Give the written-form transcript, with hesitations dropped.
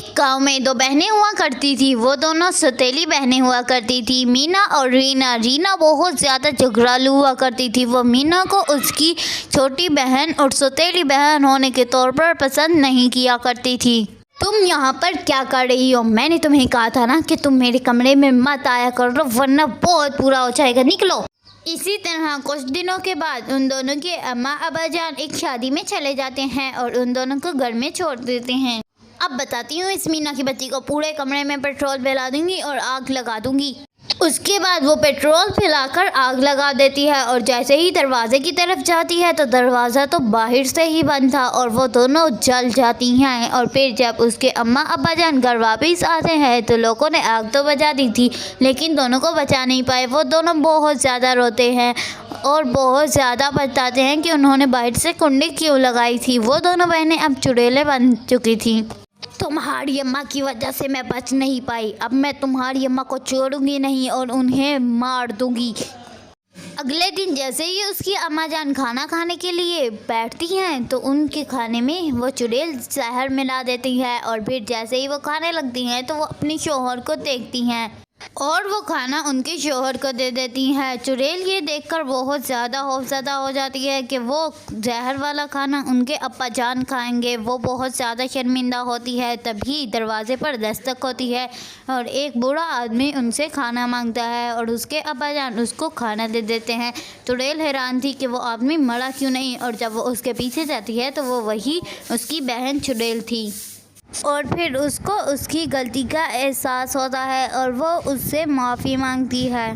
ایک گاؤں میں دو بہنیں ہوا کرتی تھی۔ وہ دونوں سوتیلی بہنیں ہوا کرتی تھی، مینا اور رینا۔ رینا بہت زیادہ جھگڑالو ہوا کرتی تھی۔ وہ مینا کو اس کی چھوٹی بہن اور سوتیلی بہن ہونے کے طور پر پسند نہیں کیا کرتی تھی۔ تم یہاں پر کیا کر رہی ہو؟ میں نے تمہیں کہا تھا نا کہ تم میرے کمرے میں مت آیا کرو ورنہ بہت برا ہو جائے گا، نکلو۔ اسی طرح کچھ دنوں کے بعد ان دونوں کے اماں ابا جان ایک شادی میں چلے جاتے ہیں اور ان دونوں کو گھر میں چھوڑ دیتے ہیں۔ اب بتاتی ہوں اس مینا کی بچی کو پورے کمرے میں پیٹرول پھیلا دوں گی اور آگ لگا دوں گی۔ اس کے بعد وہ پیٹرول پھیلا کر آگ لگا دیتی ہے اور جیسے ہی دروازے کی طرف جاتی ہے تو دروازہ تو باہر سے ہی بند تھا اور وہ دونوں جل جاتی ہیں۔ اور پھر جب اس کے اماں ابا جان گھر واپس آتے ہیں تو لوگوں نے آگ تو بجھا دی تھی لیکن دونوں کو بچا نہیں پائے۔ وہ دونوں بہت زیادہ روتے ہیں اور بہت زیادہ بتاتے ہیں کہ انہوں نے باہر سے کنڈی کیوں لگائی تھی۔ وہ دونوں بہنیں اب چڑیلیں بن چکی تھیں۔ تمہاری اماں کی وجہ سے میں بچ نہیں پائی، اب میں تمہاری اماں کو چھوڑوں گی نہیں اور انہیں مار دوں گی۔ اگلے دن جیسے ہی اس کی اماں جان کھانا کھانے کے لیے بیٹھتی ہیں تو ان کے کھانے میں وہ چڑیل زہر ملا دیتی ہے اور پھر جیسے ہی وہ کھانے لگتی ہیں تو وہ اپنے شوہر کو دیکھتی ہیں اور وہ کھانا ان کے شوہر کو دے دیتی ہیں۔ چڑیل یہ دیکھ کر بہت زیادہ خوفزدہ ہو جاتی ہے کہ وہ زہر والا کھانا ان کے ابا جان کھائیں گے۔ وہ بہت زیادہ شرمندہ ہوتی ہے۔ تبھی دروازے پر دستک ہوتی ہے اور ایک بوڑھا آدمی ان سے کھانا مانگتا ہے اور اس کے ابا جان اس کو کھانا دے دیتے ہیں۔ چڑیل حیران تھی کہ وہ آدمی مرا کیوں نہیں اور جب وہ اس کے پیچھے جاتی ہے تو وہ وہی اس کی بہن چڑیل تھی۔ اور پھر اس کو اس کی غلطی کا احساس ہوتا ہے اور وہ اس سے معافی مانگتی ہے۔